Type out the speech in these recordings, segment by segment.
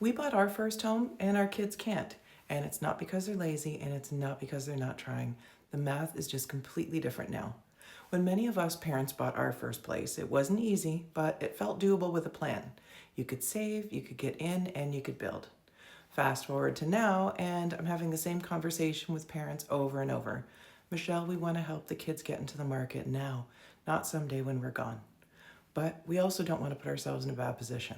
We bought our first home and our kids can't. And it's not because they're lazy and it's not because they're not trying. The math is just completely different now. When many of us parents bought our first place, it wasn't easy, but it felt doable with a plan. You could save, you could get in, and you could build. Fast forward to now, and I'm having the same conversation with parents over and over. Michelle, we want to help the kids get into the market now, not someday when we're gone. But we also don't want to put ourselves in a bad position.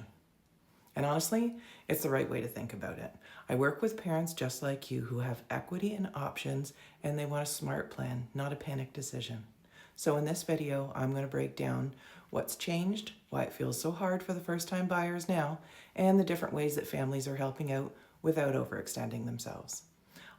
And honestly, it's the right way to think about it. I work with parents just like you who have equity and options and they want a smart plan, not a panic decision. So in this video, I'm going to break down what's changed, why it feels so hard for the first-time buyers now, and the different ways that families are helping out without overextending themselves.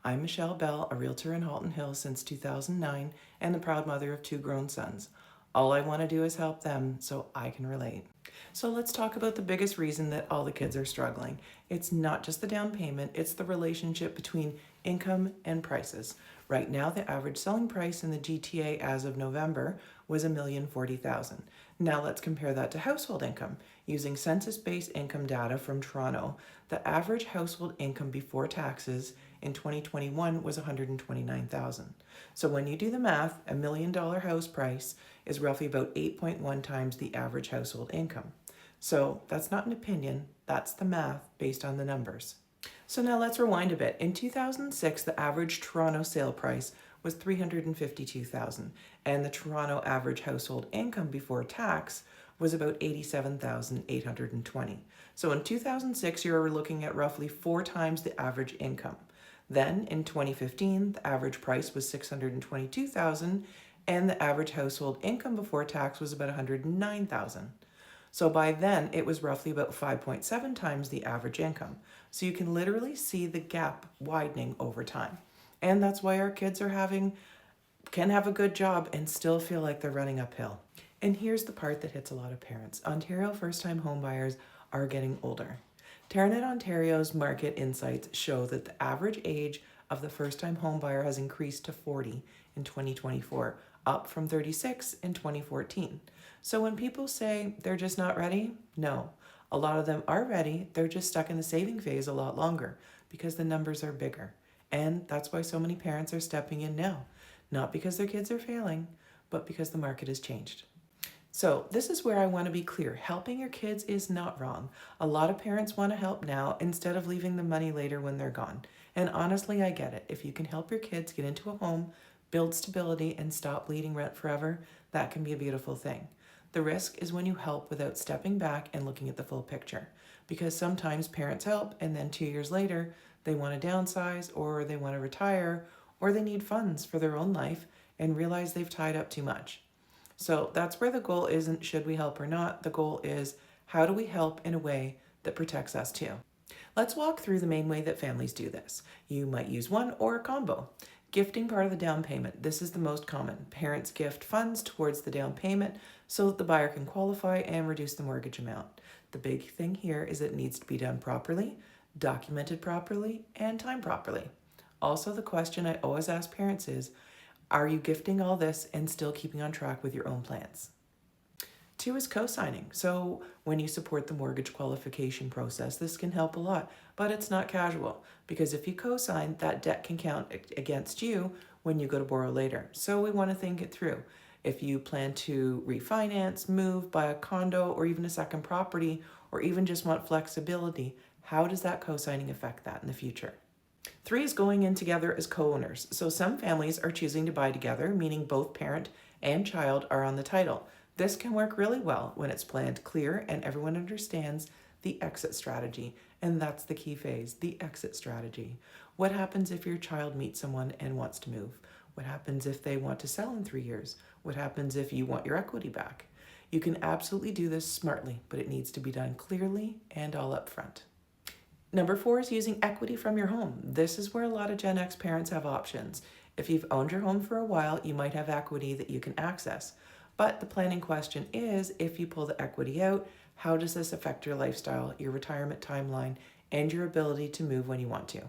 I'm Michelle Bell, a realtor in Halton Hills since 2009 and the proud mother of 2 grown sons. All I want to do is help them so I can relate. So let's talk about the biggest reason that all the kids are struggling. It's not just the down payment, it's the relationship between income and prices. Right now, the average selling price in the GTA as of November was $1,040,000. Now let's compare that to household income. Using census-based income data from Toronto, the average household income before taxes in 2021 was $129,000. So when you do the math, a $1 million house price is roughly about 8.1 times the average household income. So that's not an opinion, that's the math based on the numbers. So now let's rewind a bit. In 2006, the average Toronto sale price was $352,000, and the Toronto average household income before tax was about $87,820. So in 2006, you were looking at roughly 4 times the average income. Then in 2015, the average price was $622,000, and the average household income before tax was about $109,000. So by then, it was roughly about 5.7 times the average income. So you can literally see the gap widening over time. And that's why our kids can have a good job and still feel like they're running uphill. And here's the part that hits a lot of parents. Ontario first-time homebuyers are getting older. Terranet Ontario's market insights show that the average age of the first-time homebuyer has increased to 40 in 2024, up from 36 in 2014. So when people say they're just not ready, no. A lot of them are ready, they're just stuck in the saving phase a lot longer because the numbers are bigger. And that's why so many parents are stepping in now. Not because their kids are failing, but because the market has changed. So this is where I want to be clear. Helping your kids is not wrong. A lot of parents want to help now instead of leaving the money later when they're gone. And honestly, I get it. If you can help your kids get into a home, build stability, and stop bleeding rent forever, that can be a beautiful thing. The risk is when you help without stepping back and looking at the full picture. Because sometimes parents help and then 2 years later, they want to downsize or they want to retire or they need funds for their own life and realize they've tied up too much. So that's where the goal isn't should we help or not. The goal is how do we help in a way that protects us too. Let's walk through the main way that families do this. You might use one or a combo. Gifting part of the down payment. This is the most common. Parents gift funds towards the down payment so that the buyer can qualify and reduce the mortgage amount. The big thing here is it needs to be done properly, documented properly, and timed properly. Also, the question I always ask parents is, are you gifting all this and still keeping on track with your own plans? 2 is co-signing. So when you support the mortgage qualification process, this can help a lot, but it's not casual because if you co-sign, that debt can count against you when you go to borrow later. So we want to think it through. If you plan to refinance, move, buy a condo, or even a second property, or even just want flexibility, how does that co-signing affect that in the future? 3 is going in together as co-owners. So some families are choosing to buy together, meaning both parent and child are on the title. This can work really well when it's planned clear and everyone understands the exit strategy. And that's the key phase, the exit strategy. What happens if your child meets someone and wants to move? What happens if they want to sell in 3 years? What happens if you want your equity back? You can absolutely do this smartly, but it needs to be done clearly and all up front. Number 4 is using equity from your home. This is where a lot of Gen X parents have options. If you've owned your home for a while, you might have equity that you can access. But the planning question is, if you pull the equity out, how does this affect your lifestyle, your retirement timeline, and your ability to move when you want to?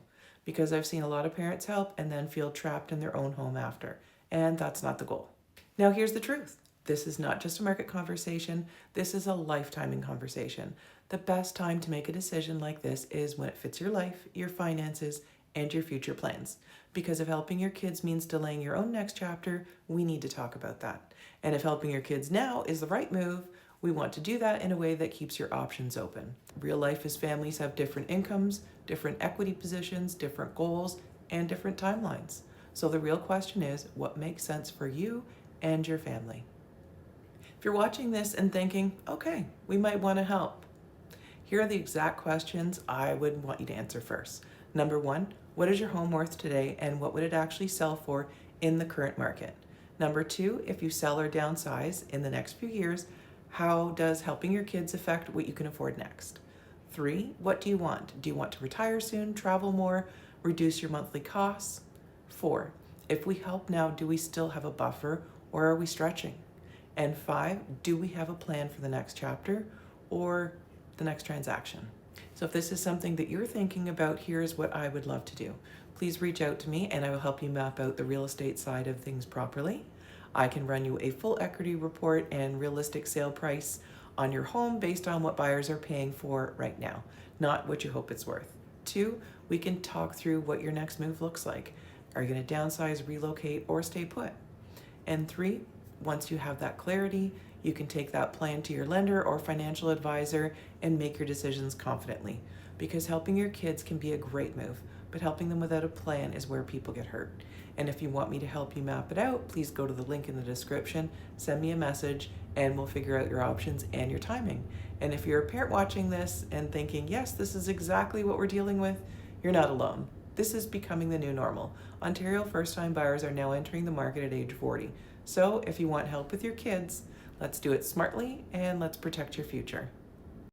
Because I've seen a lot of parents help and then feel trapped in their own home after, and that's not the goal. Now here's the truth. This is not just a market conversation, this is a lifetiming conversation. The best time to make a decision like this is when it fits your life, your finances, and your future plans. Because if helping your kids means delaying your own next chapter, we need to talk about that. And if helping your kids now is the right move, we want to do that in a way that keeps your options open. Real life is families have different incomes, different equity positions, different goals, and different timelines. So the real question is, what makes sense for you and your family? If you're watching this and thinking, okay, we might want to help, here are the exact questions I would want you to answer first. Number one, what is your home worth today and what would it actually sell for in the current market? Number two, if you sell or downsize in the next few years, how does helping your kids affect what you can afford next? Three, what do you want? Do you want to retire soon, travel more, reduce your monthly costs? Four, if we help now, do we still have a buffer or are we stretching? And five, do we have a plan for the next chapter or the next transaction? So if this is something that you're thinking about, here's what I would love to do. Please reach out to me and I will help you map out the real estate side of things properly. I can run you a full equity report and realistic sale price on your home based on what buyers are paying for right now, not what you hope it's worth. Two, we can talk through what your next move looks like. Are you going to downsize, relocate, or stay put? And three, once you have that clarity, you can take that plan to your lender or financial advisor and make your decisions confidently. Because helping your kids can be a great move, but helping them without a plan is where people get hurt. And if you want me to help you map it out, please go to the link in the description, send me a message, and we'll figure out your options and your timing. And if you're a parent watching this and thinking, yes, this is exactly what we're dealing with, you're not alone. This is becoming the new normal. Ontario first-time buyers are now entering the market at age 40. So if you want help with your kids, let's do it smartly and let's protect your future.